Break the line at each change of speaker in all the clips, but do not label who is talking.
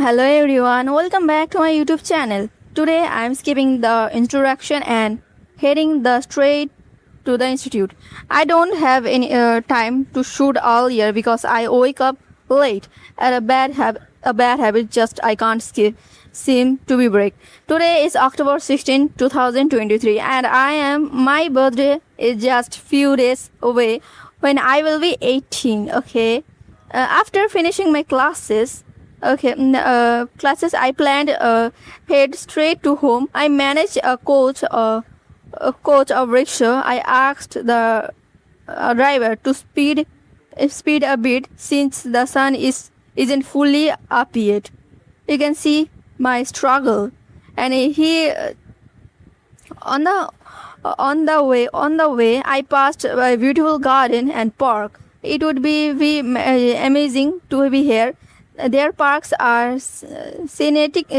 Hello everyone, welcome back to my YouTube channel. Today I am skipping the introduction and heading the straight to the institute. I don't have any time to shoot all year because I wake up late and a bad habit just I can't skip seem to be break. Today is October 16, 2023 and my birthday is just few days away when I will be 18, okay? After finishing my classes I planned head straight to home. I managed a coach of rickshaw. I asked the driver to speed a bit since the sun isn't fully up yet. You can see my struggle, and he on the way I passed a beautiful garden and park. It would be amazing to be here. Their parks are scenic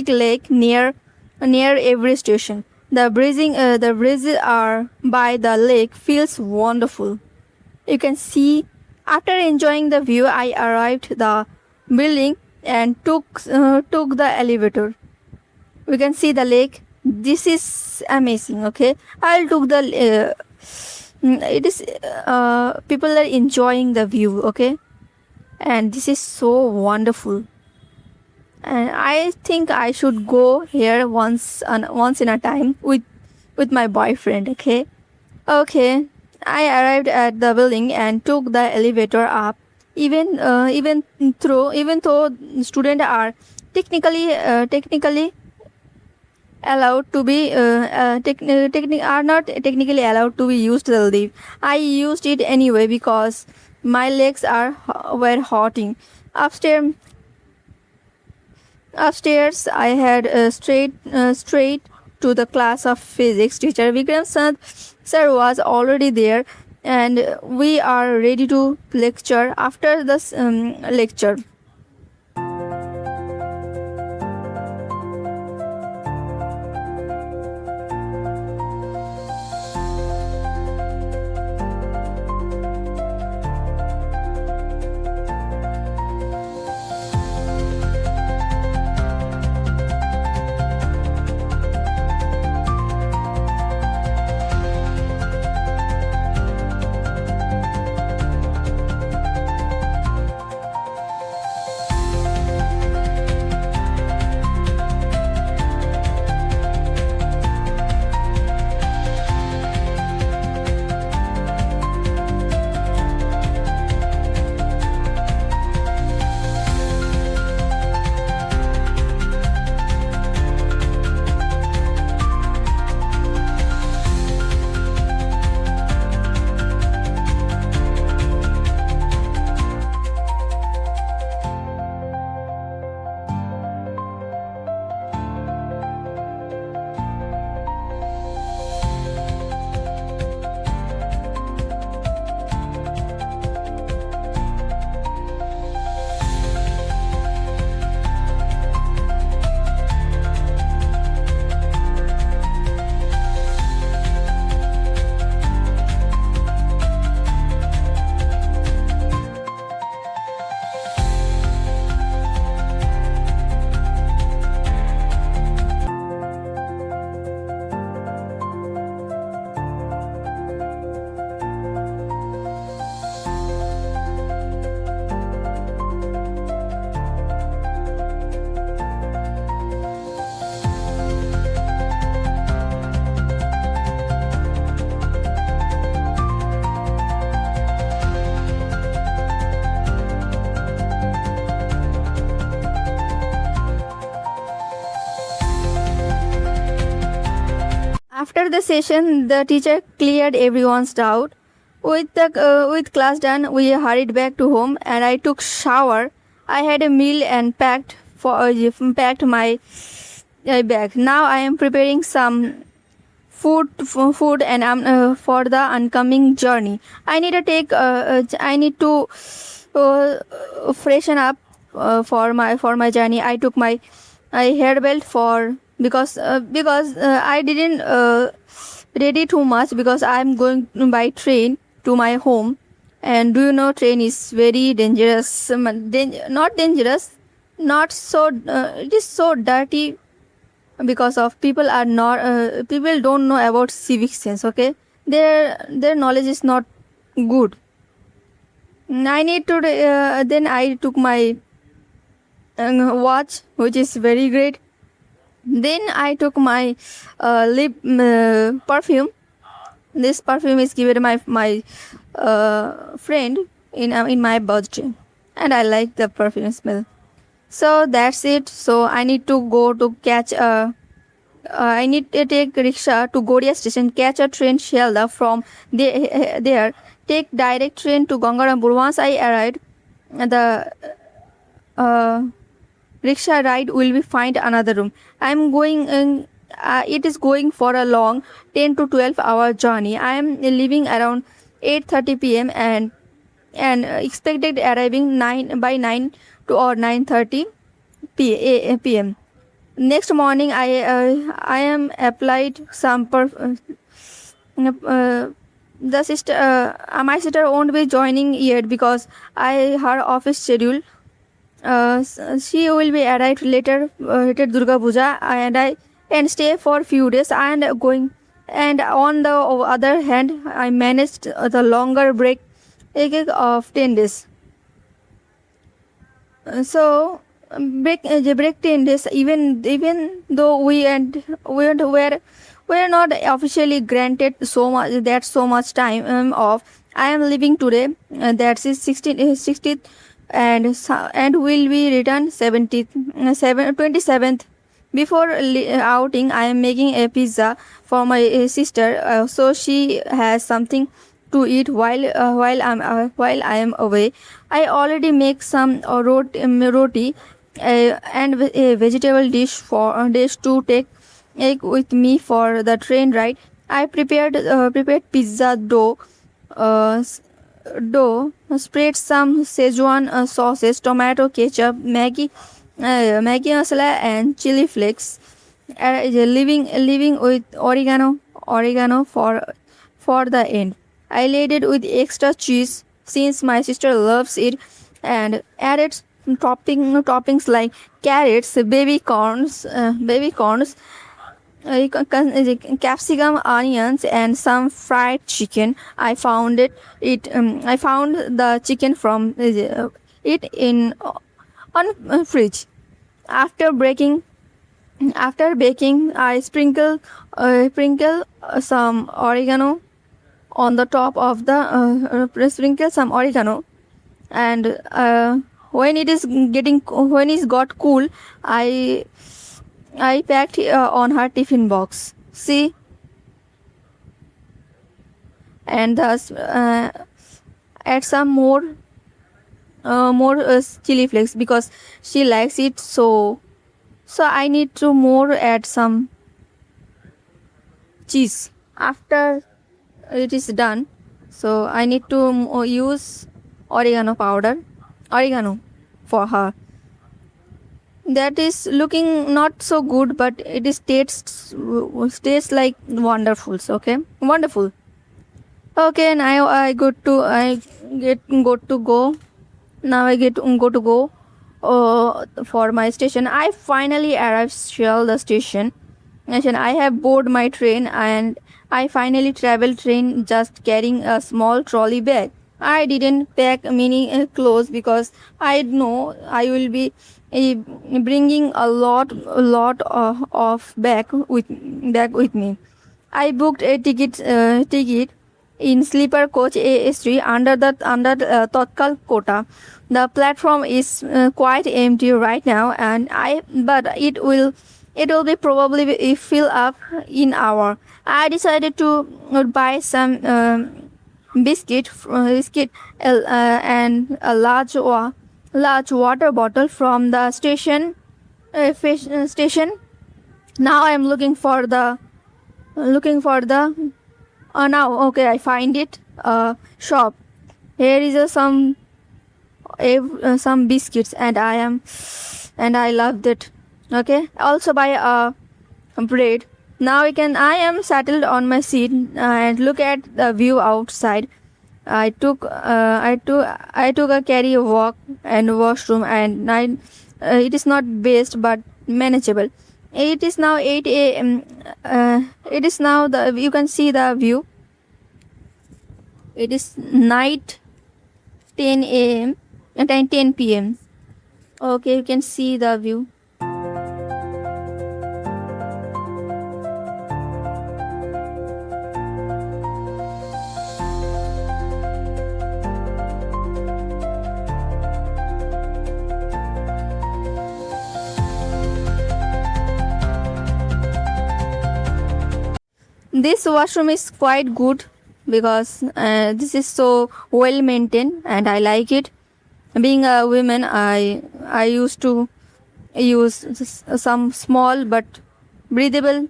lake near every station. The breezes are by the lake feels wonderful. You can see after enjoying the view, I arrived the building and took the elevator. We can see the lake. This is amazing. Okay, I'll took the. It is people are enjoying the view. Okay, and this is so wonderful. And I think I should go here once in a time with my boyfriend. Okay. I arrived at the building and took the elevator up. Even though students are technically allowed to be are not technically allowed to be used the lift, I used it anyway because my legs were hurting. Upstairs I had straight to the class of physics. Teacher Vikram sir was already there, and we are ready to lecture. After this lecture, after the session, the teacher cleared everyone's doubt. With class done, we hurried back to home, and I took shower. I had a meal and packed my bag. Now I am preparing some food and for the oncoming journey. I need to freshen up for my journey. I took my hair belt for because I didn't ready too much because I'm going by train to my home. And do you know train is very dangerous? Not dangerous, not so it is so dirty because of people don't know about civic sense. Okay, their knowledge is not good. I need to then I took my watch, which is very great. Then I took my lip perfume. This perfume is given by my friend in my birthday, and I like the perfume smell. So that's it. So I need to go to catch a. I need to take rickshaw to Goria station, catch a train Shialda from there, take direct train to Gangarampur. Once I arrived, the uh, rickshaw ride will be find another room. I'm going in, it is going for a long 10 to 12 hour journey. I am leaving around 8:30 p.m. and expected arriving 9 to or 9:30 p.m. Next morning, I am applied some the sister my sister won't be joining yet because her office schedule. She will be arrived later Durga Puja, and stay for few days and going. And on the other hand, I managed the longer break of 10 days. So break 10 days, even though we are not officially granted so much time off. I am leaving today, that is 16th, and will be returned 27th. Before outing, I am making a pizza for my sister, so she has something to eat while I am away. I already make some roti and a vegetable dish to take egg with me for the train ride. I prepared pizza dough, spread some Szechuan sauces, tomato ketchup, Maggi masala, and chili flakes. Leaving with oregano for the end. I laid it with extra cheese since my sister loves it, and added toppings like carrots, baby corns, capsicum, onions, and some fried chicken. I found the chicken from it in on fridge. After breaking After baking, I sprinkle some oregano on the top of the sprinkle some oregano, and when it's got cool, I packed on her tiffin box. See, and thus add some more chili flakes because she likes it. So I need to more add some cheese after it is done. So I need to use oregano for her. That is looking not so good, but it is tastes like wonderful. Okay, wonderful. Okay, now I get to go. Now I get go to go for my station. I finally arrived the station. I have boarded my train, and I finally traveled train just carrying a small trolley bag. I didn't pack many clothes because I know I will be bringing a lot of bag with me. I booked a ticket in sleeper coach AS3 under Tatkal quota. The platform is quite empty right now, but it will be probably fill up in hour. I decided to buy some biscuit and a large water bottle from the station. Now I am looking for the now okay, I find it shop. Here is some biscuits, and I love that. Okay, also buy bread. Now I am settled on my seat and look at the view outside. I took a carry walk and washroom, and it is not best but manageable. It is now 8 a.m. It is now you can see the view. It is night 10 a.m. and 10 p.m. Okay, you can see the view. This washroom is quite good because this is so well maintained and I like it. Being a woman, I used to use some small but breathable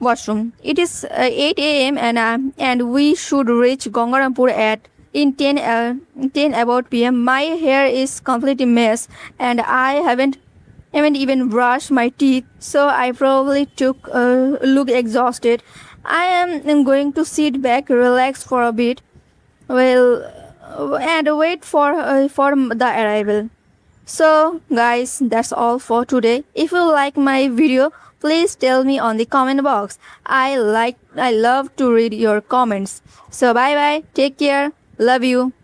washroom. It is 8 a.m. and we should reach Gangarampur at in 10 about p.m. My hair is completely mess and I haven't even brushed my teeth, so I probably look exhausted. I am going to sit back, relax for a bit, and wait for the arrival. So guys, that's all for today. If you like my video, please tell me on the comment box. I love to read your comments. So bye bye, take care, love you.